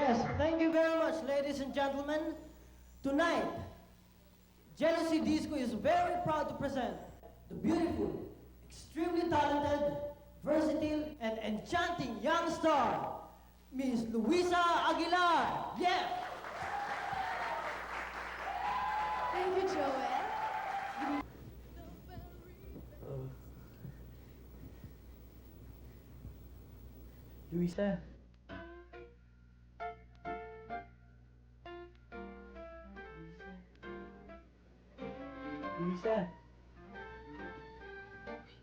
Yes, thank you very much, ladies and gentlemen. Tonight, Jealousy Disco is very proud to present the beautiful, extremely talented, versatile, and enchanting young star, Miss Luisa Aguilar. Yeah! Thank you, Joel. Luisa. Luisa.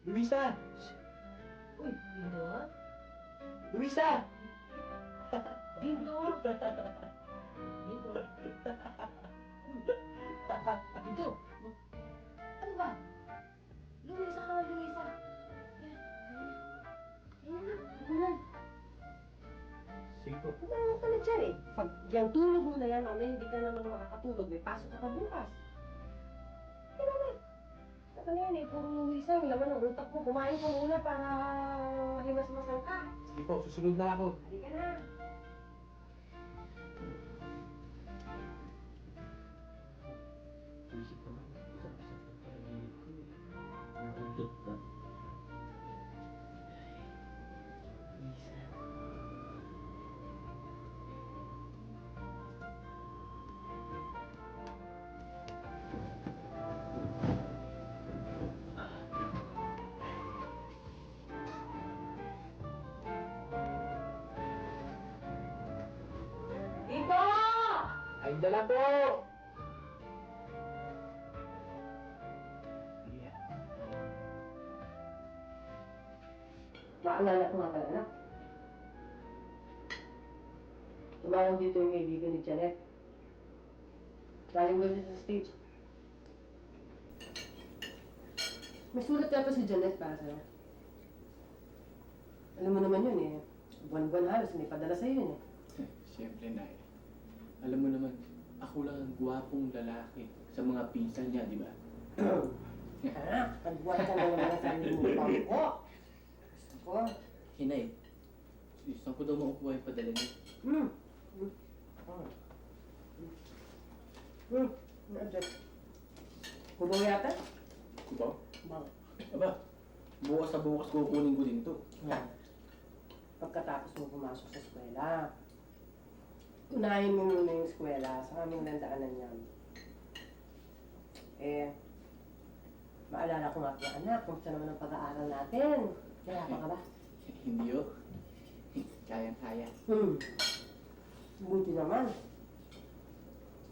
Luisa. Uy, Dindo? Luisa. Dindo? Dindo? Dindo? Ano ba? Luisa ka, Luisa. Ayan, Sige po. Kumain ka na dyan eh. Pag yung tulog mo na yan, mamaya hindi ka naman makakatulog. May pasok ka pa bukas. Kaya na. Saka na yan eh, puro Luisa. Yung laman ng utak mo. Kumain ka muna para himas-masan ka. Sige po, susunod na ako. Halika na. Isip naman, usap-usap ang panaginip ko eh. Nakulot ka. Luisa. Dito! Ay, dala po! Yeah. Maalala ko nga pala, anak. Tumayang dito yung kaibigan ni Janet. Galing doon sa stage. May sulat yata si Janet para sa'yo. Alam mo naman yun eh. Buwan-buwan halos may padala sa'yo yun eh. Siyempre, Nay. Alam mo naman, ako lang ang gwapong lalaki sa mga pinsan niya, di ba? Pagbuwan ka na naman sa sarili mo bangko. Gusto ko. Hinay, saan ko daw makukuha yung padala niya? Nandiyan. Kubaw yata? Kubaw? Kubaw. Aba, bukas na bukas kukunin ko din ito. Pagkatapos mo pumasok sa eskwela, unahin mo muna yung eskwela sa aming landaanan niyan. Eh, maalala ko nga po, anak, kung saan naman ang pag-aaral natin. Kaya pa ka ba? Hindi yun. Kayang-kaya. Buti naman.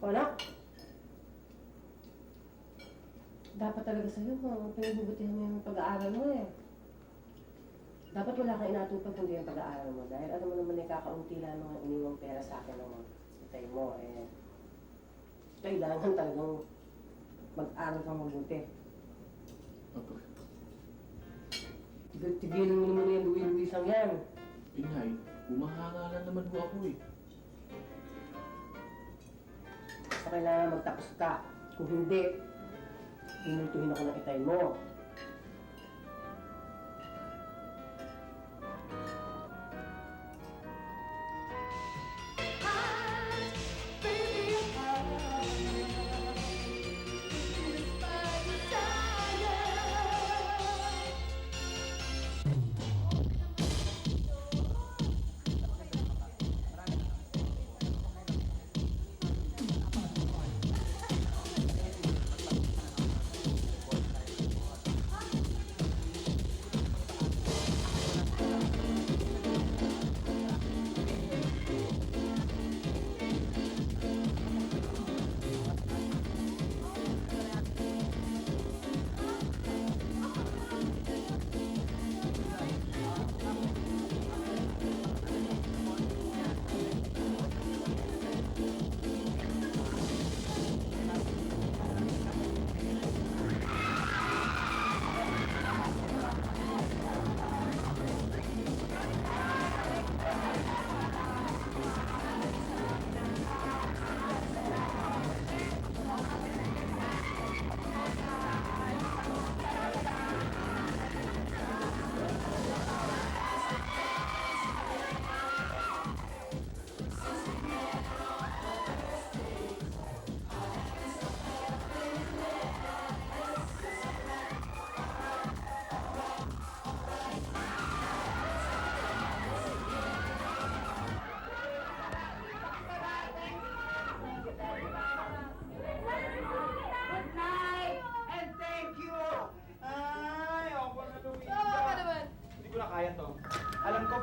O anak, dapat talaga sa'yo kung pinagbubutihan mo yung pag-aaral mo eh. Dapat wala kang inatupag kundi yung pag-aaral mo. Dahil alam mo naman eh, kakaunti lang mga iniwang pera sa akin ng itay mo eh. Kailangan talagang mag-aral kang mabuti. Opo. Tigilan mo naman yung Louie-Louisang yan. Inay, umahangalan naman po ako eh. Basta kailangan magtapos ka. Kung hindi, pinultuhin ako ng itay mo.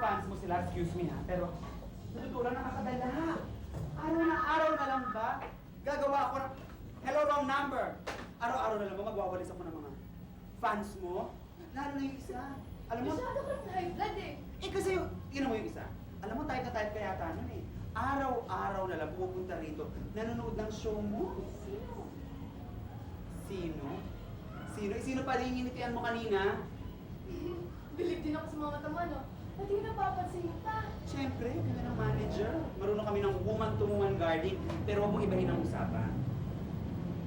fans mo sila, excuse me ha, pero sa totoo lang nakakadala. Araw na araw na lang ba? Gagawa ako ng... Hello, wrong number! Araw-araw na lang ba magwawalis ako ng mga fans mo? Lalo na yung isa. Alam mo, Masyado ka ng high blood eh. kasi yung, yun mo yung isa. Alam mo, type na type ka yata nun eh. Araw-araw na lang pupunta rito, nanonood ng show mo. Sino? Sino? Sino pa rin yung initian mo kanina? Bilig din ako sa mga mata mo, no? Pati ka napapansin mo pa. Siyempre, kami ng manager. Marunong kami ng woman-to-woman guarding, pero huwag mong ibahin ang usapan.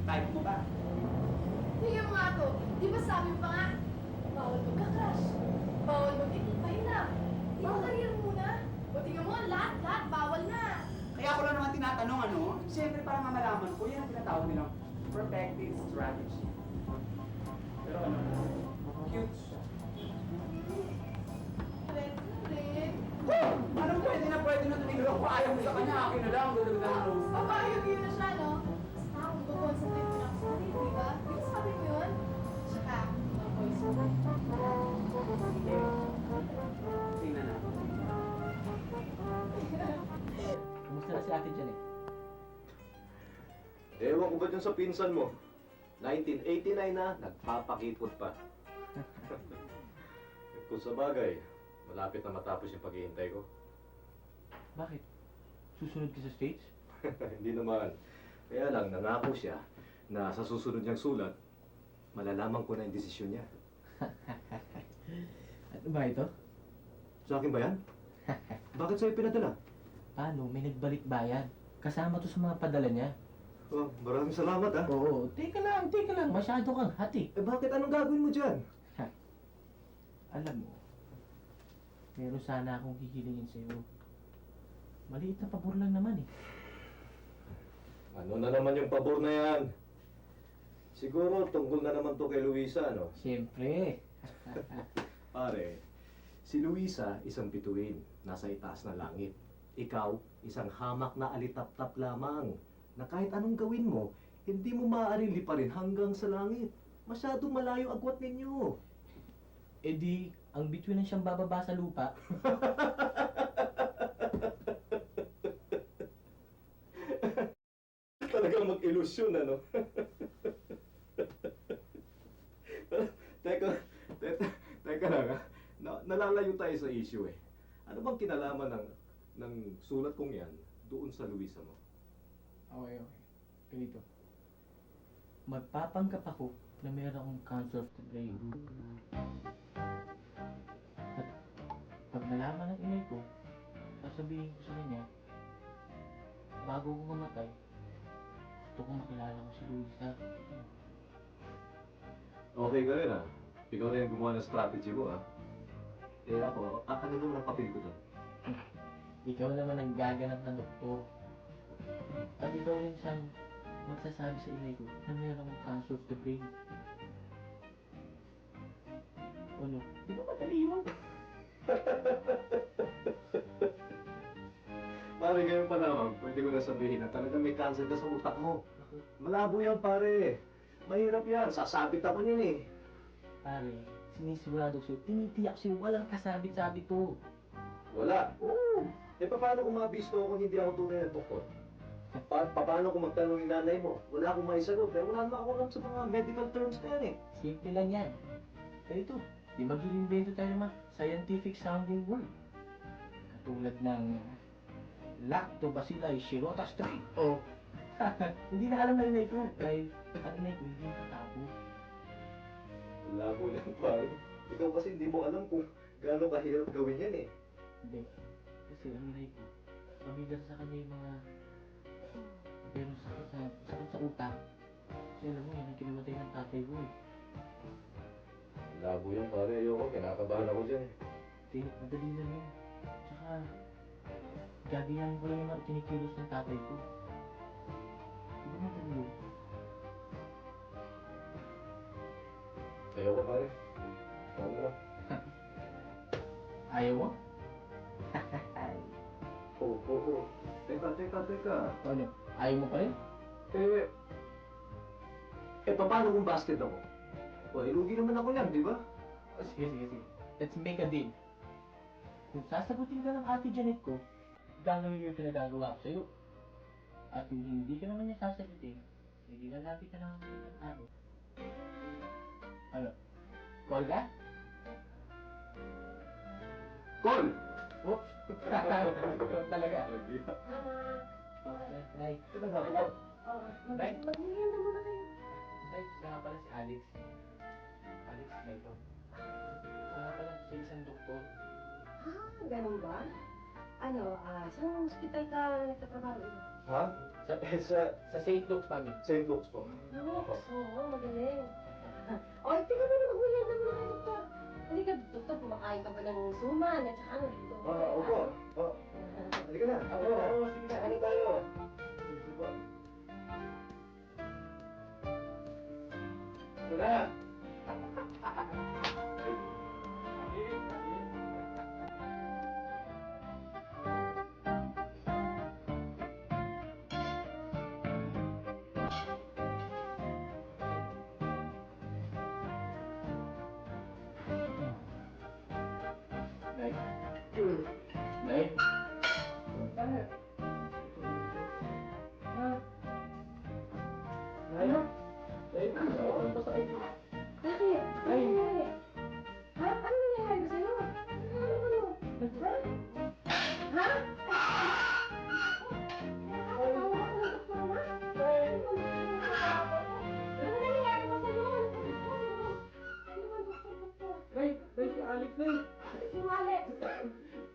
Type mo ba? Tingnan mo nga to. Di ba sabi mo pa nga, bawal magka-crush. Bawal mag-pahinap. Di ba career muna? O tingnan mo, lahat, bawal na. Kaya ako lang naman tinatanong, ano? Siyempre, para mamalaman ko, yan ang tinatawag nilang protective strategy. Pero ano, cute siya. Red. Anong pwede na tumigil ako? Ayaw mo sa kanya, akin na lang, gulog na ng rose. Papayag yun na siya, no? Basta kung concentrate mo na ako sa sarili, di ba? Di ba sabi mo yun? Tsaka, mga boys mo. Sige. Tingnan natin. Kumusta na si ate dyan eh? Ewan ko ba dyan sa pinsan mo? 1989 na, nagpapakipot pa. Kung sa bagay, malapit na matapos yung paghihintay ko. Bakit? Susunod ka sa States? Hindi naman. Kaya lang, nangako siya na sa susunod niyang sulat, malalaman ko na yung desisyon niya. Ano ba ito? Sa akin ba yan? Bakit sa'yo pinadala? Paano? May nagbalik bayan. Kasama to sa mga padala niya. Oh, maraming salamat ah. Oo, teka lang. Masyado kang hati. Eh bakit anong gagawin mo dyan? Alam mo, meron sana akong kikilingin sa'yo. Maliit na pabor lang naman eh. Ano na naman yung pabor na yan? Siguro tungkol na naman to kay Luisa, no? Siyempre. Pare, si Luisa isang bituin, nasa itaas na langit. Ikaw, isang hamak na alitap-tap lamang, na kahit anong gawin mo, hindi mo maaaring liparin hanggang sa langit. Masyadong malayo agwat ninyo. E di, ang bituin ang siyang bababa sa lupa. Talagang mag-ilusyon, ano? teka, teka lang, ha? Nalalayo tayo sa issue, eh. Ano bang kinalaman ng sulat kong yan doon sa Luisa mo? Okay. Ganito. Magpapanggap ako na meron akong cancer of the brain. At pag nalaman ng inay ko, sasabihin ko sa kanya, bago ko mamatay, gusto kong makilala ko si Luisa. Okay ka rin, ha? Ikaw na yung gumawa ng strategy mo, ha? Eh ako, ano naman ang papel ko doon? Ikaw naman ang gaganap ng doktor. At ikaw rin siyang magsasabi sa inay ko na meron akong cancer of the brain. Ano? Di ba madali yun? Pare, ngayon pa naman, pwede ko na sabihin na talagang may cancer ka sa utak mo. Malabo yan, pare. Mahirap yan. Sasabit ako niyan, eh. Pare, sinisigurado sa'yo, tinitiyak sa'yo, walang kasabit-sabit to. Wala. Oo. Eh, paano kung mabisto ako hindi ako tunay na doktor? Paano kung magtanong yung nanay mo? Wala akong maisagot. Pero wala naman ako alam sa mga medical terms na yan, eh. Simple lang yan. Ganito, di mag-invento tayo ng mga scientific sounding word. Katulad ng Lactobacillus shirota string. O, hindi na alam na yun ito. Dahil, ano na ito, hindi matabo. Labo lang, pare. Ikaw kasi hindi mo alam kung gaano kahirap gawin yan, eh. Hindi. Kasi ang inay ko, pamilyar sa kanya yung mga pero sakit sa utak. Kasi alam mo, yan ang kinamatay ng tatay ko eh. Labo yan, pare. Ayoko, kinakabahan ako dyan, eh. Hindi, madali lang yun. Tsaka, gagayahin ko lang yung mga kinikilos ng tatay ko. Di ba madali yun? Ayoko, pare. Ikaw na lang. Ayaw mo? Oo. Teka. Ano? Ayaw mo pa rin? Paano kung basket ako? O, ilugi naman ako yan, di ba? Sige. Let's make a deal. Kung sasagutin ka ng ate Janet ko, gagawin yung pinagagawa ko sa'yo. At kung hindi ka naman niya sasagutin, hindi lalapit ka lang ng araw. Ano? Call ka? Call! Oh! Talaga? Nay, ito na ako. Nay? Mag-iinda muna kayo. Nay, siya nga pala si Alex. Alex, na ito. Siya nga pala si isang doktor. Ganun ba? Saan hospital ka nagtatrabaho? Ha? Sa St. Luke's, mami. St. Luke's po. Oo, magaling. Tingnan mo na mag-iinda muna kayo, doktor. Halika, doktor, kumakain ka ba ng suman at saka ano dito? Opo. Halika na. Oo, sige na. Ano tayo? Sige po. Tara! Nay. Nay. Bakit? Nay. Nay, ano ba sa akin? Bakit? Ay. Ha? Ano nangyayari ba sa'yo? Ha? Nakakatawa ka ng doktor, ha? Ano nangyayari ba sa'yo? Ano ba, doktor? Nay, si Alex, Nay. Si Alex.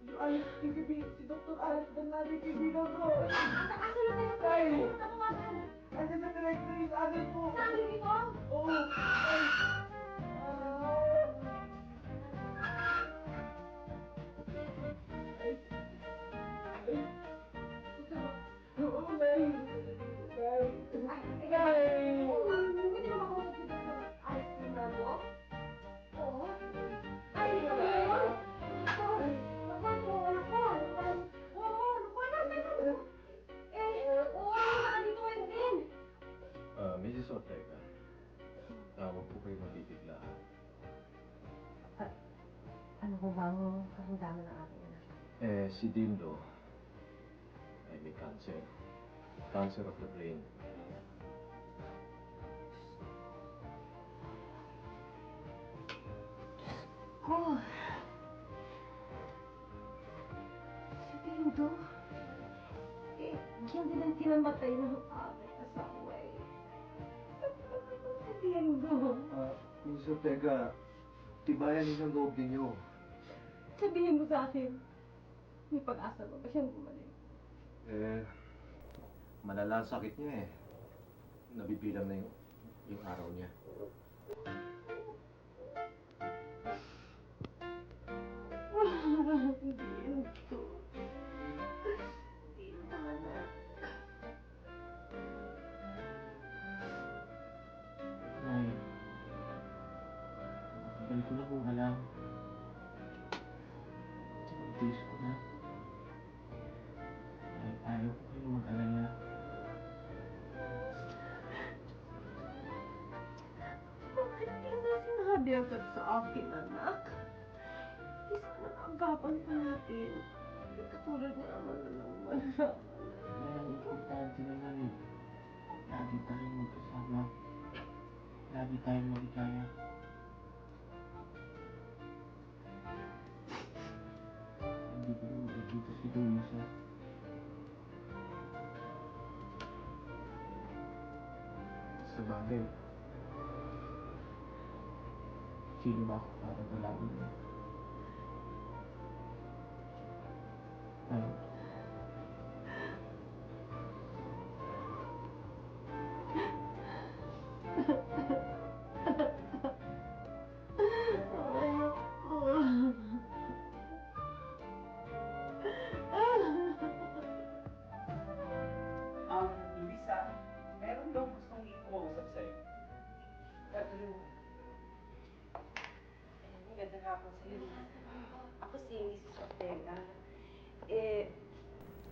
Si Alex, si Dr. Alex Bernardo, kaibigan ko. Asan na tayo? Nay. Tatawagan. Ano sa directory sa akin po? Saan dito? Oo. Ay. Oo, Nay. Nay. Nay. Pwede ba makausap si Dr. Alex Fernando? Oo. Ay, ikaw na yun? Naku, nasan? Oo, nandito kayo din. Mrs. Ortega, huwag po kayo mabibiglaan. Ano ko bang karamdaman ng aking anak? Si Dindo ay may cancer. Cancer of the brain. Oh. Si Dindo. Yan din ang tinamatay ng aming asawa eh. Si Dindo. Mrs. Ortega, tibayan ninyo ang loob ninyo. Sabihin mo sa akin, may pag-asa ba siyang gumaling? Malala ang sakit niya eh. Nabibilang na yung araw niya. Dindo. Dindo, anak. Nay. Tagal ko na kung alam. Tiis ko na. Ayaw ko kayo mag-alala. Bakit di mo sinabi agad sa akin, anak? Di sana naagapan pa natin. Katulad nga naman na naman. Nay, ang importante naman eh. Lagi tayong magkasama. Lagi tayong maligaya. Hindi ko na makikita si Luisa. Sa bagay, Sino ba ako para dalawin mo? Ay, Luisa, meron daw gustong ikausap sa'yo. Magandang hapon sa'yo. Ako si Mrs. Ortega.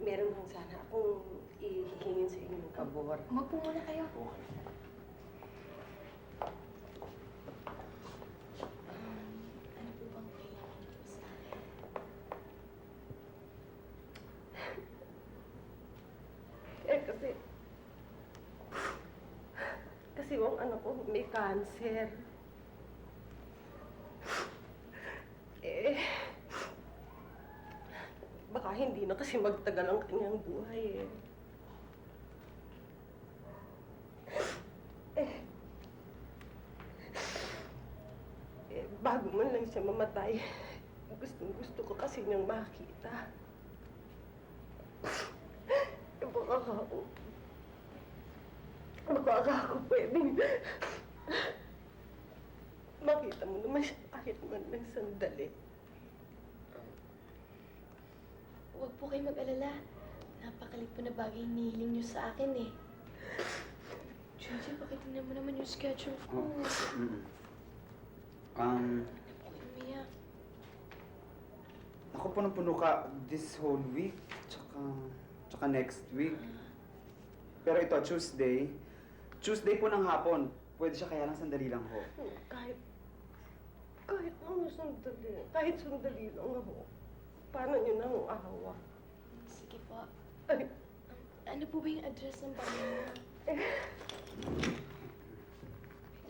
Meron lang sana akong ihihingin sa inyo ng pabor. Magpo muna kayo. Ano po bang kailangan niyo sa akin? kasi yung anak ko may cancer. Eh, baka hindi na kasi magtagal ang kanyang buhay eh. Bago man lang siya mamatay, gusto ko kasi niyang makita. Baka ako pwedeng makita mo naman siya kahit man lang sandali. Huwag po kayo mag-alala. Napakalit po na bagay hinihiling niyo sa akin eh. Jojo, pakitingnan mo naman yung schedule ko. Um, Ano po kayo umiyak? ako punong-puno ka this whole week, tsaka next week. Pero ito, Tuesday po ng hapon. Pwede siya kaya lang sandali lang ho. Kahit ano sandali, kahit sandali lang ako. Paano niyo nang ahawa? Sige po. Ay, Ano po ba yung address ng bahay mo?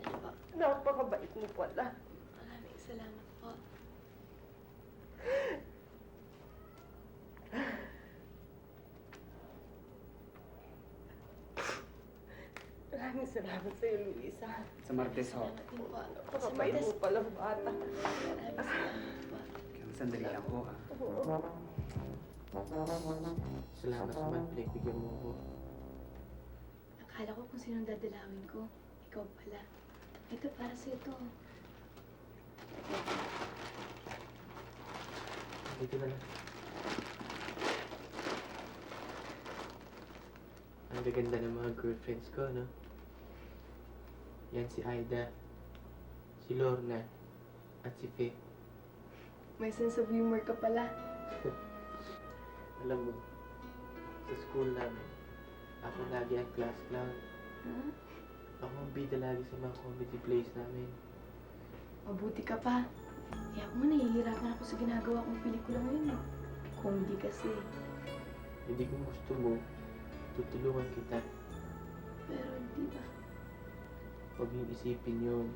Ano po? napakabait mo pala. Maraming salamat po. Maraming salamat sa'yo, Luisa. Sa Martes ho. Salamat din po. Sa Napakabait Martes, mo palang bata. maraming salamat po. Kaya sandali lang ho, ah. Salamat sa man, pinagbigyan mo ko. Akala ko kung sinong dadalawin ko. Ikaw pala. Ito, para sa ito. Dito na lang. Ang gaganda ng mga girlfriends ko, no? Yan si Aida, si Lorna, at si Faye. May sense of humor ka pala. Alam mo, sa school namin, ako lagi ang class clown. Ha? Ako ang bida lagi sa mga comedy plays namin. Mabuti ka pa. Kaya ako nahihirapan ako sa ginagawa kong pelikula ngayon eh. Kung hindi kasi. Hindi kung gusto mo, tutulungan kita. Pero hindi ba? Huwag mong isipin yun.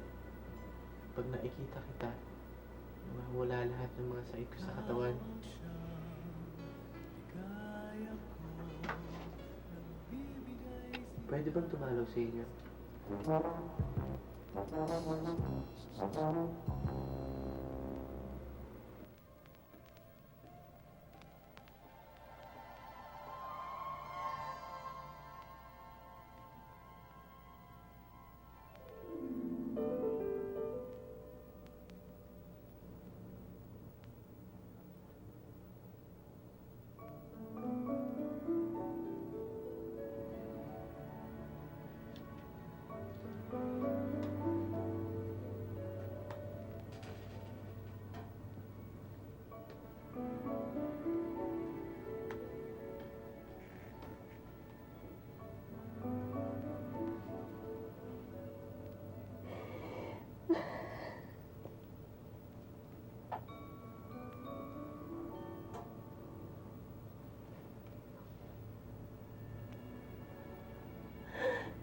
Pag nakikita kita, mawawala lahat ng mga sakit ko sa katawan. Pwede bang tumalaw sa inyo?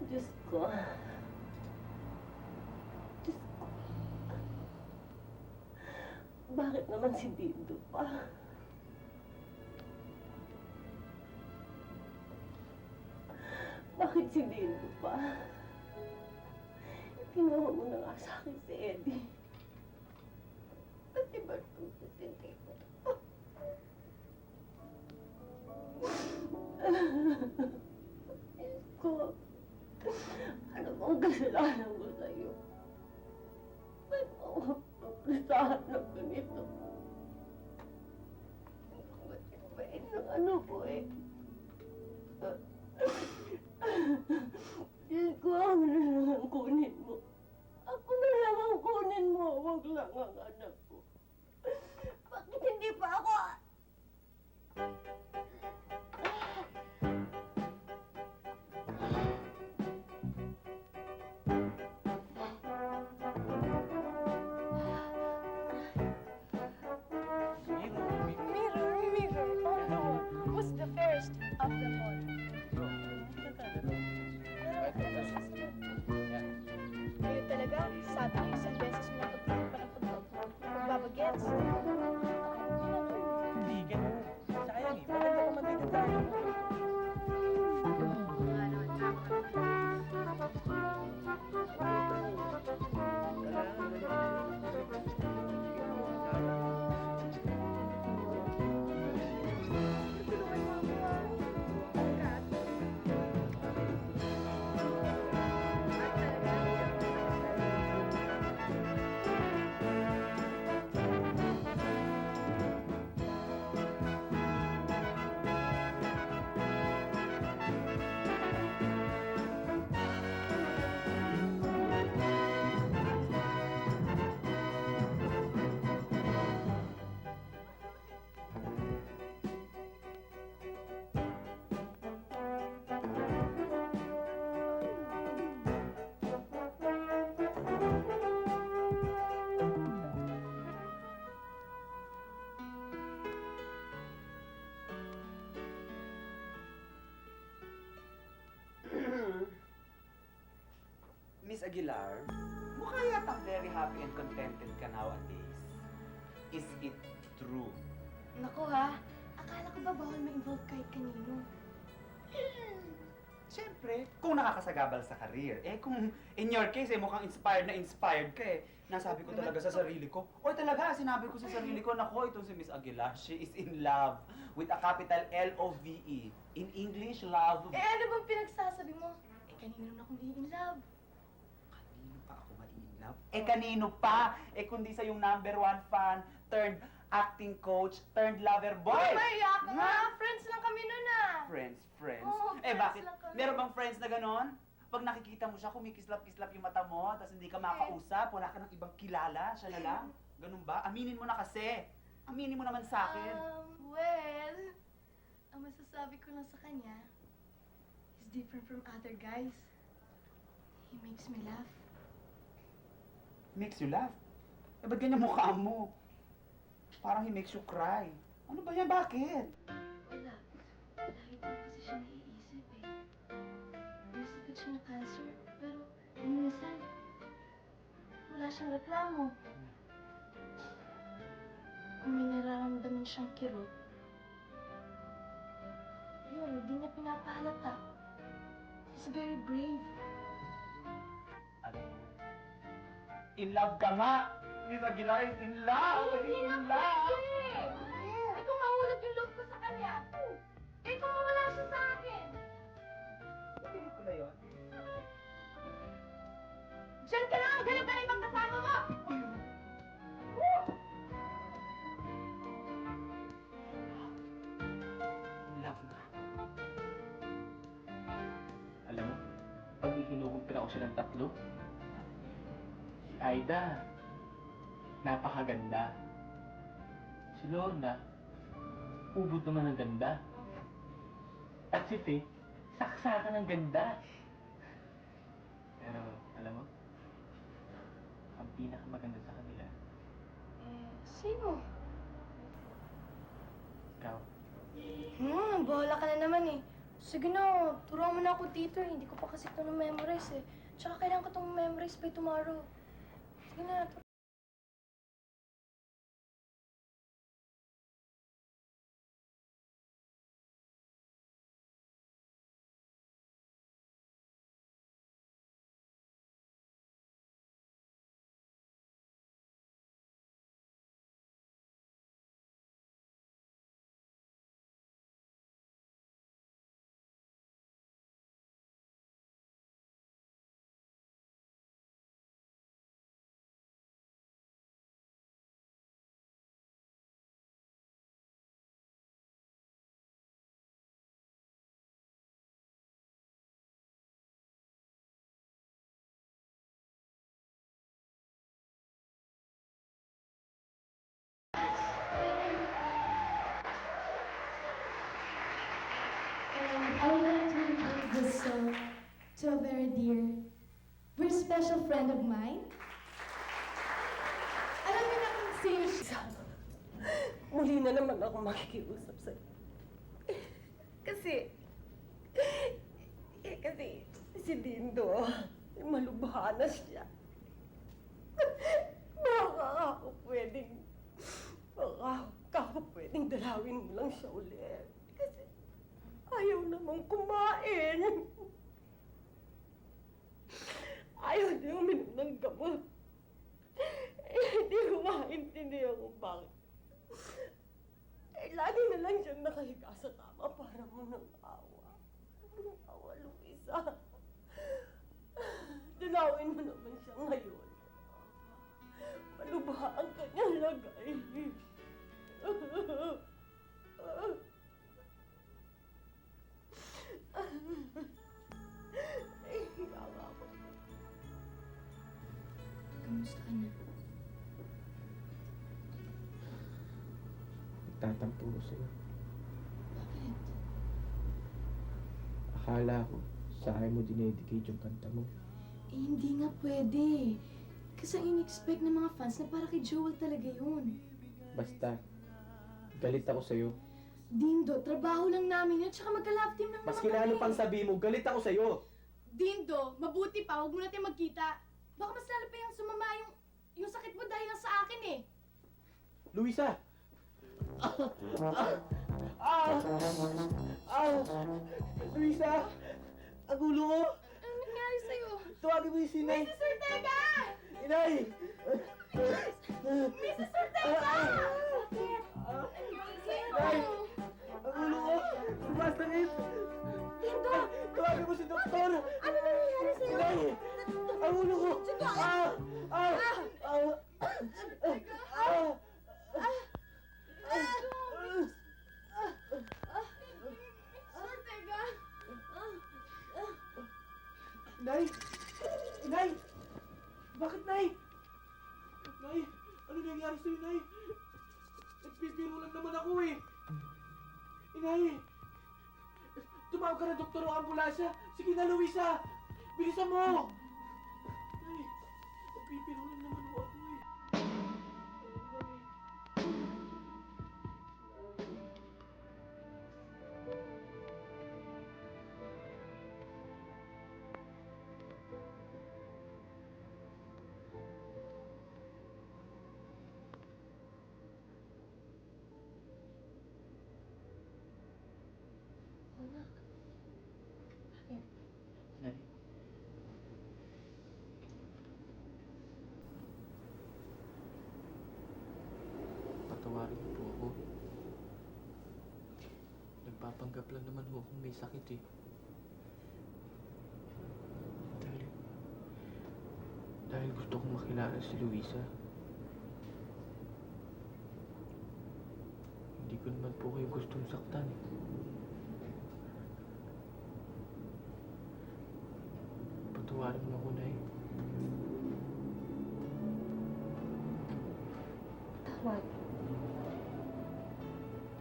Diyos ko. Diyos ko. Bakit naman si Dindo pa? Bakit si Dindo pa? Ginawa mo na nga sa akin si Eddie. At iba itong si Dindo. Diyos ko. Ano bang kasalanan ko sa'yo? Ba't mo ako pagkasahan ng ganito? Bait ng ano ko eh. Diyos ko, ako na lang ang kunin mo. Ako na lang ang kunin mo. Huwag lang ang anak ko. Bakit hindi pa ako? Mirror, mirror on the wall. Who's the fairest of them all? Miss Aguilar, mukha yata very happy and contented ka nowadays. Is it true? Naku ha, akala ko ba bawal ma-involve kahit kanino? Siyempre, kung nakakasagabal sa career. Eh kung in your case, mukhang inspired ka eh. Nasabi ko talaga sa sarili ko. O talaga, sinabi ko sa sarili ko, nako, itong si Miss Aguilar, she is in love with a capital L-O-V-E. In English, love. Eh ano bang pinagsasabi mo? Eh kanino na akong in love? Kanino pa ako ma-in-love? Eh kanino pa? Eh kundi sa yung #1 fan, turned acting coach, turned lover boy. Ay, maiyak ka nga! Friends lang kami nun ah! Friends. Oo, Eh friends bakit? lang kami. Meron bang friends na ganon? Pag nakikita mo siya, kumikislap-kislap yung mata mo, tapos hindi ka makausap, wala ka ng ibang kilala, siya na lang. Ganun ba? Aminin mo na kasi. Aminin mo naman sa akin. Well, ang masasabi ko lang sa kanya, he's different from other guys. He makes me laugh. Makes you laugh. Eh ba't ganyan mukha mo? Parang he makes you cry. Ano ba yan? Bakit? Wala. Lagi ko kasi siya naiisip eh. Nasakit siya ng cancer, pero minsan, wala siyang reklamo. Kung may nararamdaman siyang kirot, yun, hindi niya pinapahalata. He's very brave. Ano? In love ka nga! Miss Aguilar is in love! Hindi In na love! pwede! Eh kung mahulog yung loob ko sa kanya, eh kung mawala siya sa akin, Pilit ko na yun. diyan ka lang! Ganun ka na ibang kasama mo! In love na. Alam mo, pag ihinukumpira ko silang tatlo, si Aida, napakaganda. Si Lorna, ubod naman ng ganda. At si Faye, saksakan ng ganda. Pero, alam mo, ang pinakamaganda sa kanila, Sino? ikaw. Bahala ka na naman eh. Sige na, turuan mo na ako dito. Hindi ko pa kasi ito na-memorize eh. Tsaka kailangan ko itong memorize by tomorrow. Sige na, I would like to dedicate this song to a very dear, very special friend of mine. Alam niyo na kung sino siya. Muli na naman ako makikiusap sa'yo. Kasi si Dindo, malubha na siya. Baka ako pwedeng dalawin mo lang siya ulit. Kasi ayaw namang kumain. Ayaw din uminom ng gamot. Hindi ko maintindihan kung bakit. Lagi na lang siyang nakahiga sa kama para mo ng awa. Ng awa, Luisa. Dalawin mo naman siya ngayon. Malubha ang kanyang lagay. Hiya nga ako. kamusta ka na? Tatampo ko sa'yo. Bakit? Akala ko, sa akin mo dinedicate yung kanta mo. Eh, hindi nga pwede. Kasi ang in-expect ng mga fans na para kay Joel talaga yun. Basta, galit ako sa'yo. Dindo, trabaho lang namin yun. Tsaka magka-love team lang Mas naman kilalo kami. pang sabi mo, galit ako sa'yo. Dindo, mabuti pa, huwag mo natin magkita. Baka mas lalo pa yung sumama yung sakit mo dahil lang sa akin eh. Luisa! Luisa! Ang ulo ko! Ano nangyari sa'yo? Tawagin mo yung sinay! Mrs. Ortega! Inay! Mrs. Ortega! Inay! Ang ulo ko! Sumasakit! Dindo! Tawagin mo si doktor! Ano nangyayari sa'yo? Inay! Ang ulo ko! Ah! Ah! Ah! Ah! Ortega! Nay! Nay! Bakit, Nay? Nay! Ano nangyari sa'yo, Nay? Nagpipiro lang naman ako eh! Inay! Tumawag ka ng doktor o ambulansya! Sige na, Luisa! Bilisan mo! Nay! Nagpipiro lang naman ako eh! Anak. Bakit? Nay. Patawarin niyo po ako. Nagpapanggap lang naman ho kung may sakit eh. Dahil gusto kong makilala si Luisa. Hindi ko naman po kayo gustong saktan eh. Patawarin mo ako, Nay. Tawad.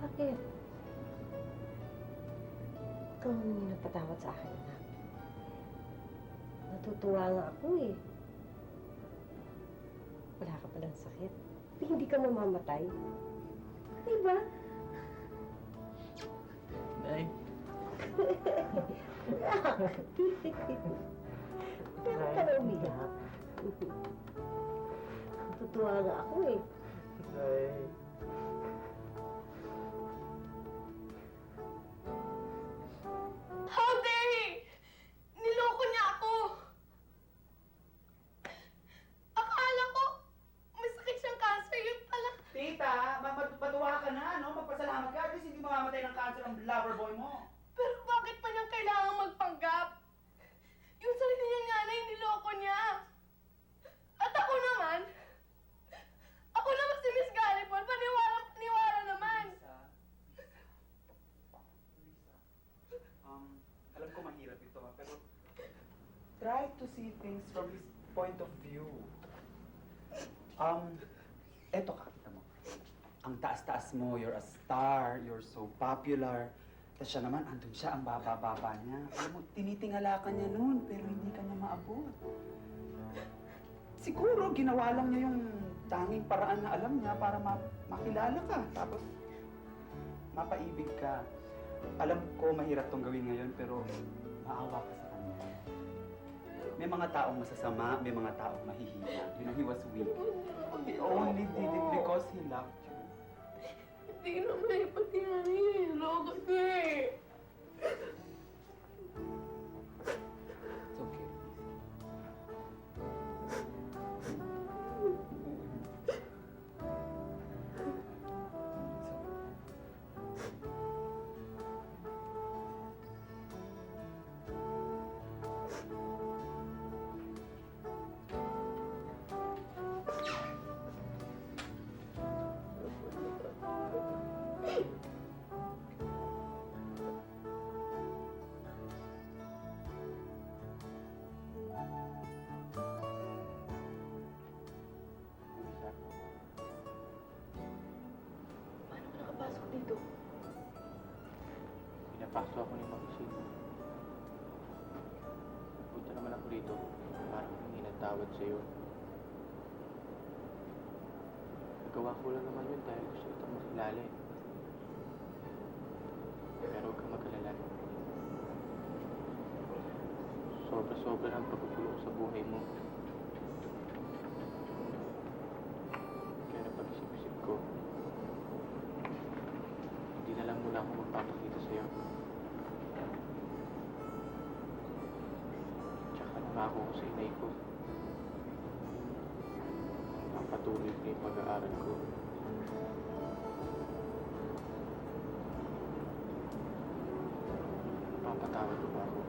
Bakit? Ikaw naman yung nagpatawad sa akin, anak. Natutuwa nga ako eh. Wala ka palang sakit. Hindi ka mamamatay. Diba? Nay. Pero ka na umiyak. Natutuwa nga ako eh. Nay. How dare he! Niloko niya ako! Akala ko may sakit siyang cancer, yun pala. Tita, matuwa ka na, no? Magpasalamat ka. At least hindi mamamatay ng cancer ang lover boy mo. Pero bakit pa niyang kailangang magpanggap? Yung sarili niyang nanay, niloko niya. At ako naman si Miss Gallipol, paniwala naman. Lisa, alam ko mahirap ito, pero try to see things from his point of view. Eto kakita mo. Ang taas-taas mo, you're a star, you're so popular. Tapos siya naman, andun siya, ang baba-baba niya. Alam mo, tinitingala ka niya noon, pero hindi ka niya maabot. Siguro, ginawa lang niya yung tanging paraan na alam niya para makilala ka. Tapos, mapaibig ka. Alam ko, mahirap tong gawin ngayon, pero maawa ka sa kanya. May mga taong masasama, may mga taong mahihina. You know, he was weak. He only did it because he loved you. Hindi naman pati niloko niya eh. It's okay. Paano ka nakapasok dito? Pinapasok ako ni Ma'am Isin. Punta naman ako dito para humingi ng tawad sa'yo. Nagawa ko lang naman yun dahil gusto kitang makilala eh. Pero huwag kang mag-alala. Sorry Sobra-sobra ng pagkagulo ko sa buhay mo. Kaya napag-isip-isip ko, hindi na lang muna ako magpapakita sa'yo. Tsaka nangako ko sa inay ko. Papatuloy ko yung pag-aaral ko. Papatawad ko ba ako?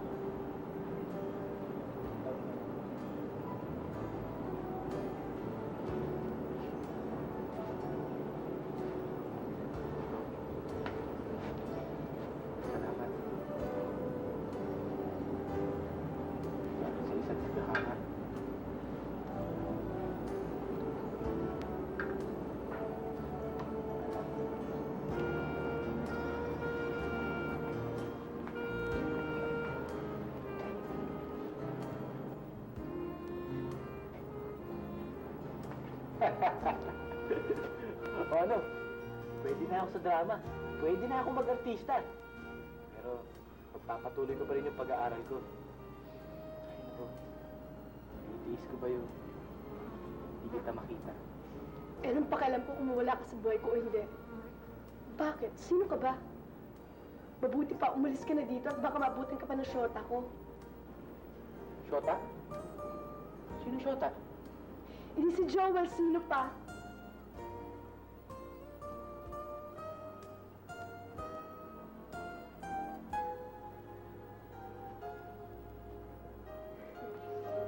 Salamat. Dahil sa isa't tadhana. O ano, pwede na ako sa drama. Pwede na ako mag-artista. Pero magpapatuloy ko pa rin yung pag-aaral ko. Ay nako, itiis ko ba yung hindi kita makita? Eh, anong pakialam ko kung mawala ka sa buhay ko o hindi? Bakit? Sino ka ba? Mabuti pa, umalis ka na dito at baka mabutin ka pa ng shota ko. Shota? Sino Shota? Hindi si Joel, sino pa?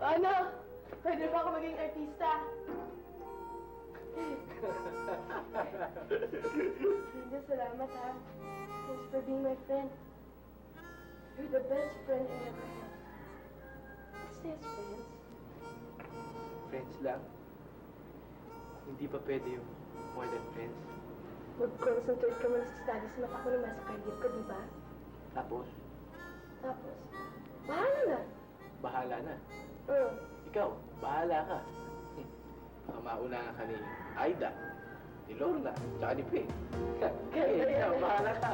Ano? Pwede ba ako maging artista? Linda, salamat ha. Thanks for being my friend. You're the best friend I ever had. What's this, friends? Friends lang? Hindi pa pwede yung more than friends. Mag-concentrate ka muna sa studies mo at ako naman sa career ko, di ba? Tapos, Tapos, bahala na. bahala na. Mm. Ikaw, bahala ka. Baka maunahan ka ni Aida, ni Lorna, tsaka ni Pink. Kaya ikaw, bahala ka.